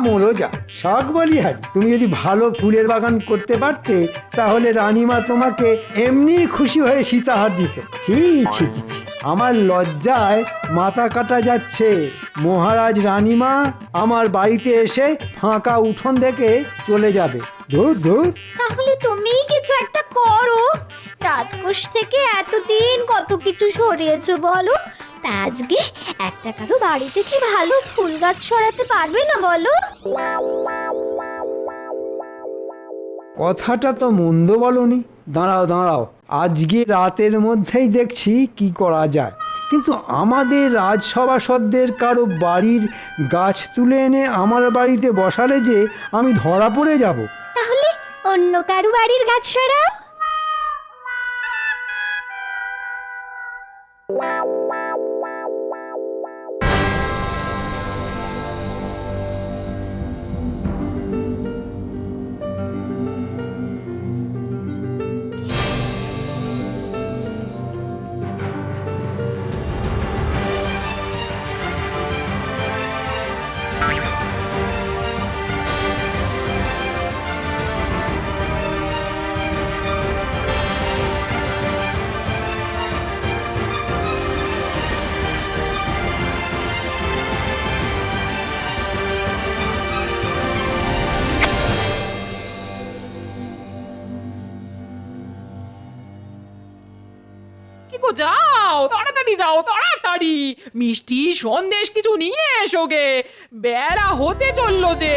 মোলো যা, শখ বলি হারি। তুমি যদি ভালো ফুলের বাগান করতে পারতে, তাহলে রানীমা তোমাকে এমনি খুশি হয়ে সীতাহার দিত। ছি ছি ছি ছি। আমার লজ্জায় মাথা কাটা যাচ্ছে। মহারাজ রানীমা আমার বাড়িতে এসে ফাঁকা উঠোন দেখে চলে যাবে। ধুর ধুর। তাহলে তুমিই কিছু একটা করো। রাজকোষ থেকে এতদিন কত কিছু সরিয়েছো বলো, তা আজকে একটা কারো বাড়ি থেকে ভালো ফুল গাছ সরাতে পারবে না বলো? কথাটা তো মন্দ বলনি। দাঁড়াও দাঁড়াও, আজকে রাতের মধ্যেই দেখছি কি করা যায়। কিন্তু আমাদের রাজসভাসদদের কারো বাড়ির গাছ তুলে এনে আমার বাড়িতে বসালে যে আমি ধরা পড়ে যাব। তাহলে অন্য কারো বাড়ির গাছ সরাও। কি গো, যাও তাড়াতাড়ি, যাও তাড়াতাড়ি, মিষ্টি সন্দেশ কিছু নিয়ে এসো গে। বেলা হতে চললো যে,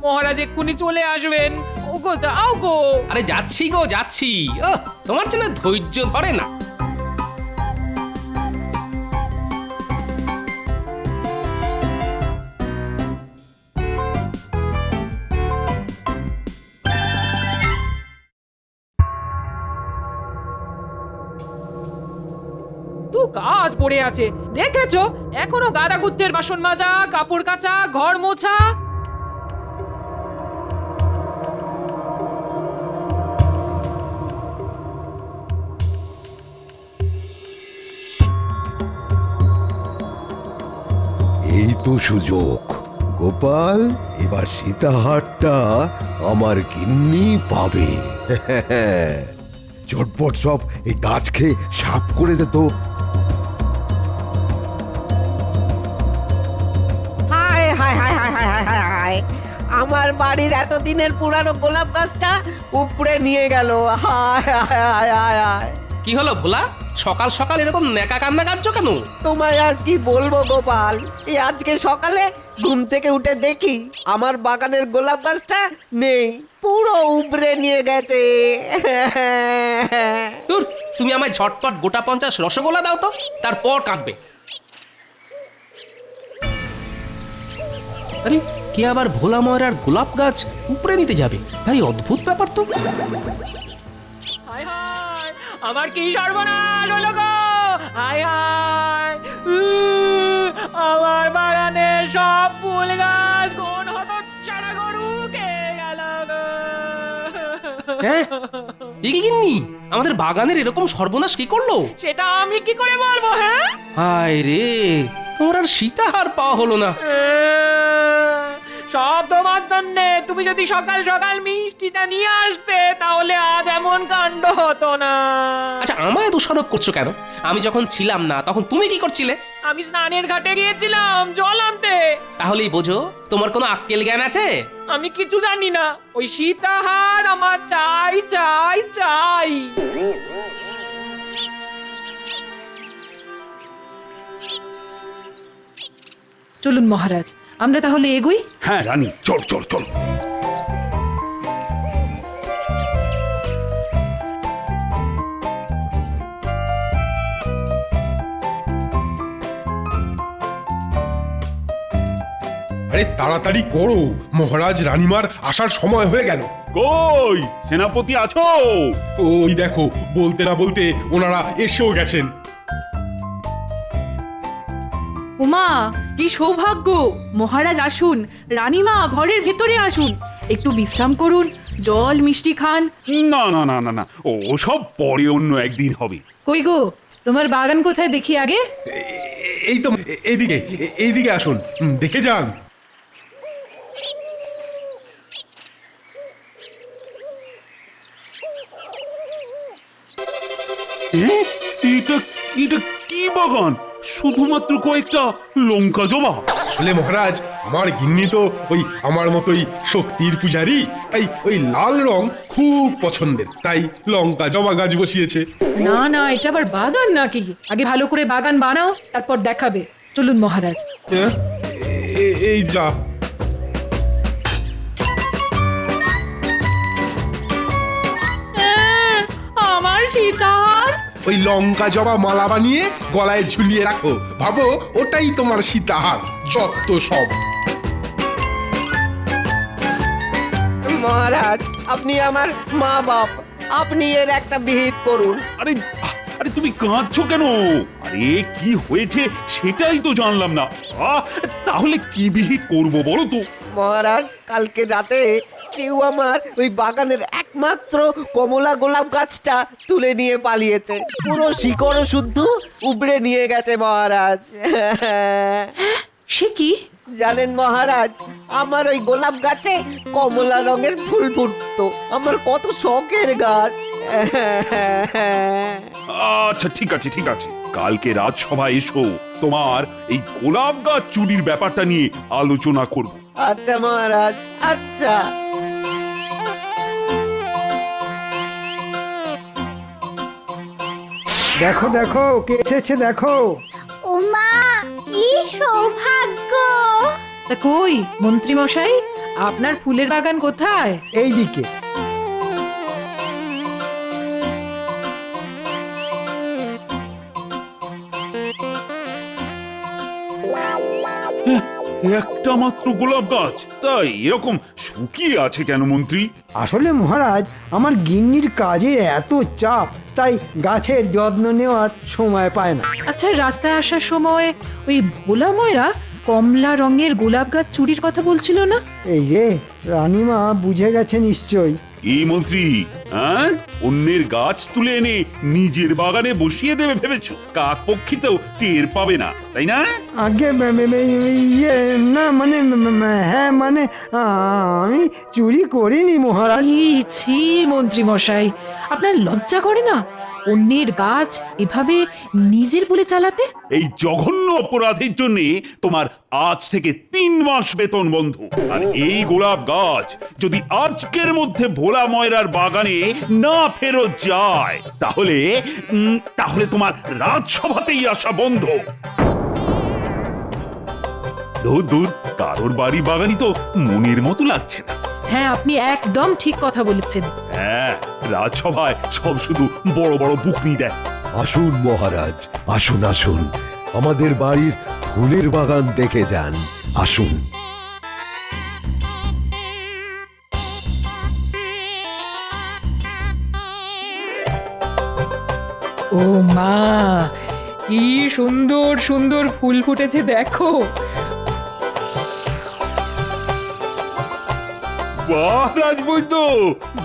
মহারাজ এক্ষুনি চলে আসবেন। ও গো, যাও গো। আরে যাচ্ছি গো, যাচ্ছি। তোমার জন্য ধৈর্য ধরে না। কাজ পড়ে আছে দেখেছো, এখনো গাদা গুত্তের বাসন মাজা, কাপড় কাচা, ঘর মোছা। এই তো সুযোগ গোপাল, এবার সীতাহারটা আমার গিন্নি পাবে। চটপট সব এই গাছ খেয়ে সাফ করে দে তো। হায় হায় হায় হায় হায় হায় হায় হায়, আমার বাড়ির এতদিনের পুরানো গোলাপ গাছটা উপড়ে নিয়ে গেল। হায় হায় হায় হায় হায়। কি হলো ভোলা, সকাল সকাল এরকম নেকা কান্না কাঁদছো কেন? তোমায় আর কি বলবো গোপাল, এই আজকে সকালে ঘুম থেকে উঠে দেখি আমার বাগানের গোলাপ গাছটা নেই, পুরো উপড়ে নিয়ে গেছে। দূর, তুমি আমায় ঝটপট গোটা 50 রসগোল্লা দাও তো, তারপর কাঁদবে। আরে কে আবার ভোলা ময়রার গোলাপ গাছ উপড়ে নিতে যাবে? ভাই অদ্ভুত ব্যাপার তো। হায় হায়, আমার কি সর্বনাশ হলো গো! হায় হায়, আমার বাগানে সব ফুল গাছ কোন হতচ্ছাড়া গরু খেয়ে গেল গো! হ্যাঁ, এ কি গিন্নি, আমাদের বাগানের এরকম সর্বনাশ কি করলো? সেটা আমি কি করে বলবো? হ্যাঁ, হায় রে, তোমার আর সীতাহার পাওয়া হলো না। সব তোমার জন্যে। তুমি যদি সকাল সকাল মিষ্টিটা নিয়ে আসতে, তাহলে আজ এমন কাণ্ড হতো না। আচ্ছা, আমায় দোষারোপ করছো কেন? আমি যখন ছিলাম না তখন তুমি কি করছিলে? আমি স্নানের ঘাটে গিয়েছিলাম জল আনতে। তাহলেই বোঝো তোমার কোনো আক্কেল জ্ঞান আছে? আমি কিছু জানি না। ওই সীতাহার আমার চাই চাই চাই। চলুন মহারাজ, আমরা তাহলে এগোই। হ্যাঁ রানী, চল চল চল। আরে তাড়াতাড়ি করো, মহারাজ রানীমার আসার সময় হয়ে গেল। কই সেনাপতি আছো? ওই দেখো, বলতে না বলতে ওনারা এসেও গেছেন। উমা, কি সৌভাগ্য! মহারাজ আসুন, রানীমা ঘরের ভেতরে আসুন, একটু বিশ্রাম করুন, জল মিষ্টি খান। না না না না না, ও সব পরে অন্য একদিন হবে। কই গো, তোমার বাগান কোথায় দেখি আগে? এই তো এইদিকে, এইদিকে আসুন, দেখে যান। এটা এটা কি কি বাগান? শুধুমাত্র কয়েকটা লঙ্কা জবা? আসলে মহারাজ, আমার গিন্নি তো ওই আমার মতোই শক্তির পূজারী, তাই ওই লাল রং খুব পছন্দের, তাই লঙ্কা জবা গাছ বসিয়েছে। না না, এটা আবার বাগান নাকি? আগে ভালো করে বাগান বানাও, তারপর দেখাবে। চলুন মহারাজ। এই যা। আমার সীতাহার। ওই লঙ্কা জবা মালা বানিয়ে গলায় ঝুলিয়ে রাখো, ভাবো ওটাই তোমার সীতাহার। যত সব। মহারাজ, আপনি আমার মা বাপ, আপনি এর একটা বিহিত করুন। আরে আরে তুমি কাঁদছো কেন? আরে কি হয়েছে সেটাই তো জানলাম না। তাহলে কি বিহিত করব বলো তো? মহারাজ, কালকে রাতে কেউ আমার ওই বাগানের একমাত্র কমলা গোলাপ গাছটা তুলে নিয়ে পালিয়েছে। পুরো শিকড় শুদ্ধ উবড়ে নিয়ে গেছে মহারাজ। সে কি? জানেন মহারাজ, আমার ওই গোলাপ গাছে কমলা রঙের ফুল ফুটতো। আমার কত শখের গাছ। আচ্ছা ঠিক আছে ঠিক আছে, কালকে রাজসভায় এসো, তোমার এই গোলাপ গাছ চুরির ব্যাপারটা নিয়ে আলোচনা করব। আচ্ছা মহারাজ, আচ্ছা। দেখো দেখো, কে এসেছে দেখো। ওমা, কি সৌভাগ্য! তা কই মন্ত্রী মশাই, আপনার ফুলের বাগান কোথায়? এই দিকে। একটা মাত্র গোলাপ গাছ, তাই এরকম শুকিয়ে আছে কেন মন্ত্রী? আসলে মহারাজ, আমার গিন্নির কাজের এত চাপ, তাই গাছের যত্ন নেওয়ার সময় পায় না। আচ্ছা, রাস্তায় আসার সময় ওই ভোলা ময়রা কমলা রঙের গোলাপ গাছ চুরির কথা বলছিল না? এই যে রানীমা বুঝে গেছে নিশ্চয়ই। এই মন্ত্রী, হ্যাঁ, অন্যের গাছ তুলে এনে নিজের বাগানে বসিয়ে দেবে ভেবেছো? কাক পক্ষীতেও টের পাবে না, তাই না? আগে ইয়ে না, মানে হ্যাঁ, মানে আমি চুরি করিনি মহারাজ। ছি মন্ত্রী মশাই, আপনার লজ্জা করে না অন্যের গাছ এভাবে নিজের বলে চালাতে? এই জঘন্য অপরাধের জন্য তোমার আজ থেকে 3 মাস বেতন বন্ধ। আর এই গোলাপ গাছ যদি আজকের মধ্যে ভোলা ময়রার বাগানে না ফেরত যায়, তাহলে তোমার রাজসভাতেই আসা বন্ধ। দূর দূর, কারোর বাড়ি বাগানই তো মনের মতো লাগছে না। হ্যাঁ, আপনি একদম ঠিক কথা বলেছেন। হ্যাঁ, রাজসভায় সব শুধু বড় বড় বুকনি দেয়। আসুন মহারাজ, আসুন আসুন, আমাদের বাড়ির ফুলের বাগান দেখে যান। আসুন। ও মা, কি সুন্দর সুন্দর ফুল ফুটেছে দেখো। বাহ রাজবৈদ্য,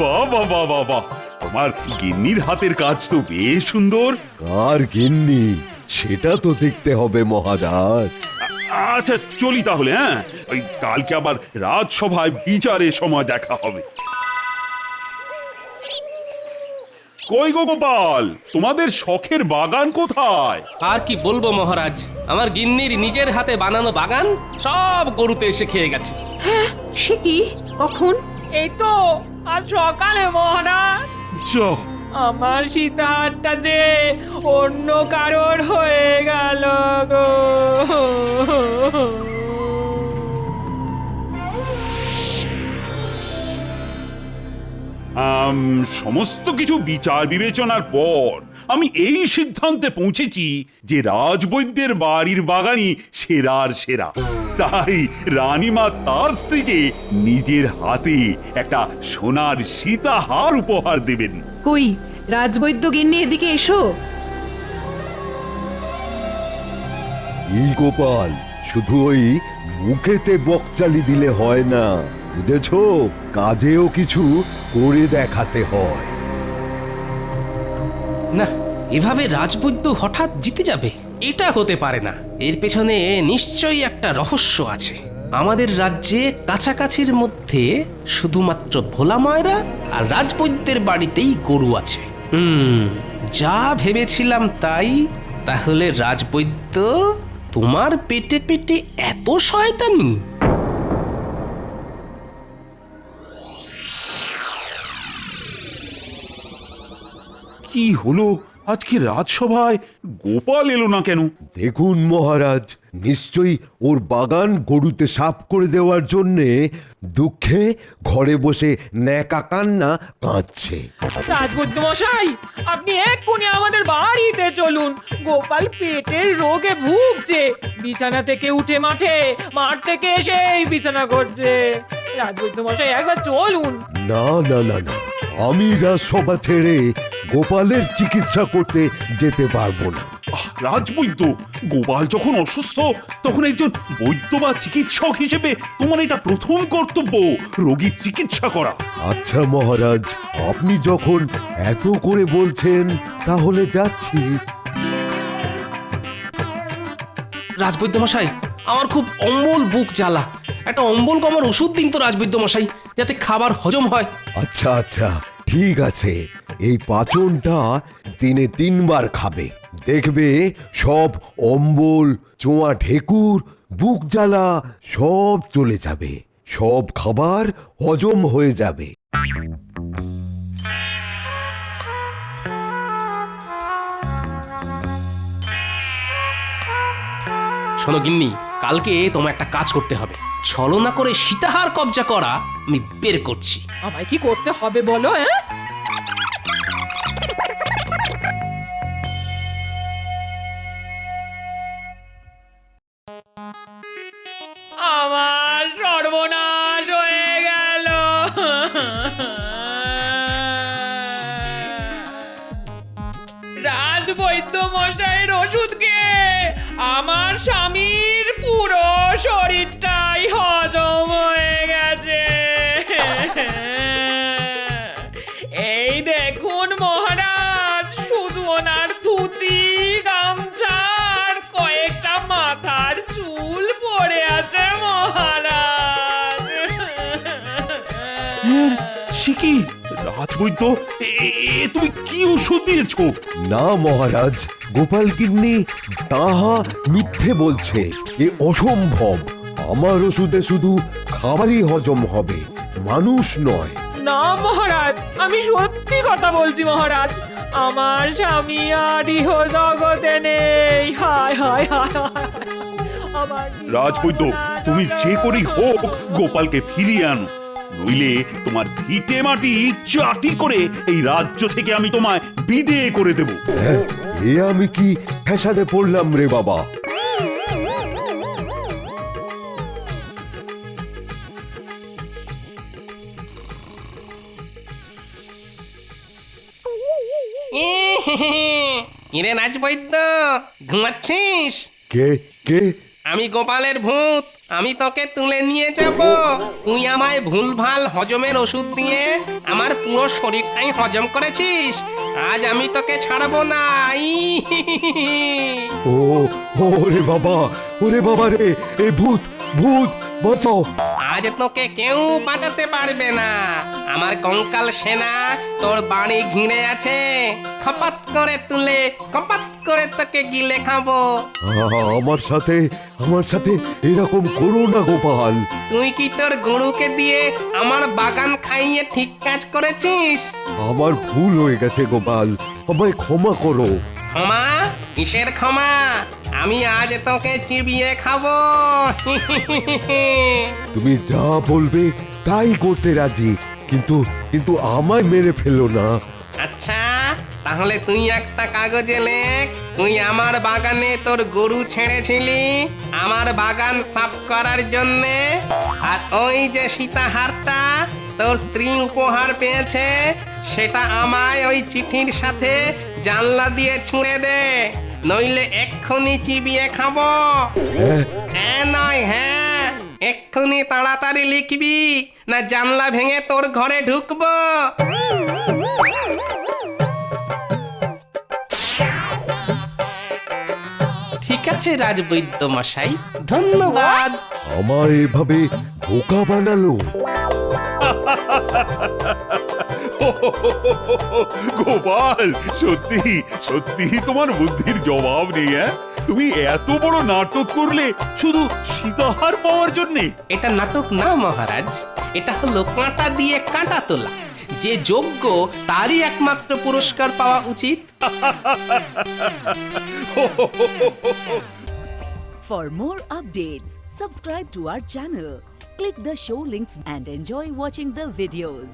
বাহ বাহ বাহ বাহ বাহ, তোমার গিন্নির হাতের কাজ তো বেশ সুন্দর। কার গিন্নি সেটা তো দেখতে হবে মহারাজ। আচ্ছা চলি তাহলে। হ্যাঁ, ওই কালকে আবার রাজসভায় বিচারের সময় দেখা হবে। কই গো গোপাল, তোমাদের শখের বাগান কোথায়? আর কি বলবো মহারাজ, আমার গিন্নির নিজের হাতে বানানো বাগান সব গরুতে এসে খেয়ে গেছে। হ্যাঁ, সে কি? কখন? এই তো আজ সকালে মহারাজ। আমার সীতাহারটা যে অন্য কারোর হয়ে গেল গো। সমস্ত কিছু বিচার বিবেচনার পর আমি এই সিদ্ধান্তে পৌঁছেছি যে রাজবৈদ্যের বাড়ির বাগানই সেরার সেরা। তাই রানীমা তার স্ত্রীকে নিজের হাতে একটা সোনার সীতাহার উপহার দেবেন। কই রাজবৈদ্য গিন্নি, এদিকে এসো। এই গোপাল, শুধু ওই মুখেতে বকচালি দিলে হয় না, বুঝেছো? কাজেও কিছু করে দেখাতে হয়। না, এভাবে রাজবৈদ্য হঠাৎ জিতে যাবে এটা হতে পারে না। এর পেছনে নিশ্চয়ই একটা রহস্য আছে। আমাদের রাজ্যে কাছাকাছির মধ্যে শুধুমাত্র ভোলা ময়রা আর রাজবৈদ্যের বাড়িতেই গরু আছে। যা ভেবেছিলাম তাই, তাহলে রাজবৈদ্য তোমার পেটে পেটে এত শয়তানি? কি হলো আজকে রাজসভায় গোপাল এলো না কেন? দেখুন মহারাজ, নিশ্চয়ই ওর বাগান গরুতে সাফ করে দেওয়ার জন্যে দুঃখে ঘরে বসে ন্যাকা কান্না কাঁদছে। রাজবৈদ্য মশাই, আপনি এক্ষুনি আমাদের বাড়িতে চলুন। গোপাল পেটের রোগে ভুগছে, বিছানা থেকে উঠে মাঠ থেকে এসেই বিছানা করছে। রাজবৈদ্য মশাই, একবার চলুন। না না না না, আমি রাজসভা ছেড়ে গোপালের চিকিৎসা করতে যেতে পারবো না। রাজবৈদ্য, গোপাল যখন অসুস্থ তখন একজন বৈদ্য বা চিকিৎসক হিসেবে তোমার এটা প্রথম কর্তব্য, রোগীর চিকিৎসা করা। আচ্ছা মহারাজ, আপনি যখন এত করে বলছেন তাহলে যাচ্ছি। রাজবৈদ্য মশাই, আমার খুব অম্বল বুক জ্বালা, একটা অম্বল কমার ওষুধ দিন তো রাজবৈদ্য মশাই, যাতে খাবার হজম হয়। আচ্ছা আচ্ছা, ঠিক আছে, এই পাচনটা দিনে 3 বার খাবে, দেখবে সব অম্বল, চোয়া ঢেকুর, বুক জ্বালা সব চলে যাবে, সব খাবার হজম হয়ে যাবে। শোনো গিন্নি, কালকে তোমার একটা কাজ করতে হবে। ছলনা করে সীতাহার কবজা করা আমি বের করছি। আমায় কি করতে হবে বলো? আমার সর্বনাশ হয়ে গেল। রাজবৈদ্য মশাইয়ের ওষুধ খেয়ে আমার স্বামীর পুরো শরীরটাই হজম হয়ে গেছে। এই দেখুন মহারাজ, শুধু ওনার ধুতি, গামছা আর কয়েকটা মাথার চুল পড়ে আছে মহারাজ। সে কি রাজবৈদ্য, তুমি কি ওষুধ দিয়েছো? না মহারাজ, গোপাল কিন্নি তাহা মিথ্যে বলছে, এ অসম্ভব। আমার ওষুধে শুধু খাবারই হজম হবে, মানুষ নয়। না মহারাজ, আমি সত্যি কথা বলছি মহারাজ, আমার স্বামী আর ইহ জগতে নেই। হায় হায় হায় হায়। রাজবৈদ্য, তুমি যে করেই হোক গোপালকে ফিরিয়ে আনো, নইলে তোমার ভিটে মাটি চাটি করে এই রাজ্য থেকে আমি তোমায় বিদেয় করে দেব। এ আমি কি ফ্যাসাদে পড়লাম রে বাবা? কিরে রাজবৈদ্য, ঘুমাচ্ছিস? কে কে? আমি গোপালের ভূত, আমি তোকে তুলে নিয়ে যাব। তুই আমায় ভুলভাল হজমের ওষুধ দিয়ে আমার পুরো শরীরটাই হজম করেছিস, আজ আমি তোকে ছাড়বো না। ও ওরে বাবা, ওরে বাবা রে, এ ভূত ভূত, বাঁচাও। আজ তোকে কেউ বাঁচাতে পারবে না। আমার কঙ্কাল সেনা তোর বাড়ি ঘিরে আছে, খপাত করে তুলে কপাত করে তোকে গিলে খাবো। আমার সাথে এরকম করো না গোপাল। তুই কি তোর গরুকে দিয়ে আমার বাগান খাইয়ে ঠিক কাজ করেছিস? আমার ভুল হয়ে গেছে গোপাল, আমায় ক্ষমা করো। ক্ষমা? কিসের ক্ষমা? আমি আজ তোকে চিবিয়ে খাবো। তুমি যা বলবে তাই করতে রাজি, কিন্তু আমায় মেরে ফেলো না। আচ্ছা, তাহলে তুই একটা কাগজে লেখ, তুই আমার বাগানে তোর গরু ছেড়েছিলি আমার বাগান সাফ করার জন্যে, আর ওই যে সীতাহারটা তোর স্ত্রী উপহার পেয়েছে সেটা আমায় ওই চিঠির সাথে জানলা দিয়ে ছুঁড়ে দে, নইলে এক্ষুনি চিবিয়ে খাবো। হ্যাঁ নয় হ্যাঁ, এক্ষুনি তাড়াতাড়ি লিখবি, না জানলা ভেঙে তোর ঘরে ঢুকবো। ঠিক আছে রাজবৈদ্য মশাই, ধন্যবাদ। আমার এভাবে বোকা বানালো। গোপাল, সত্যি সত্যি তোমার বুদ্ধির জবাব নেই। তুমি এত বড় নাটক করলে শুধু সীতাহার পাওয়ার জন্যে? এটা নাটক না মহারাজ, এটা হলো কাঁটা দিয়ে কাঁটা তোলা। যে যোগ্য তারই একমাত্র পুরস্কার পাওয়া উচিত। For more updates, subscribe to our channel, click the show links and enjoy watching the videos.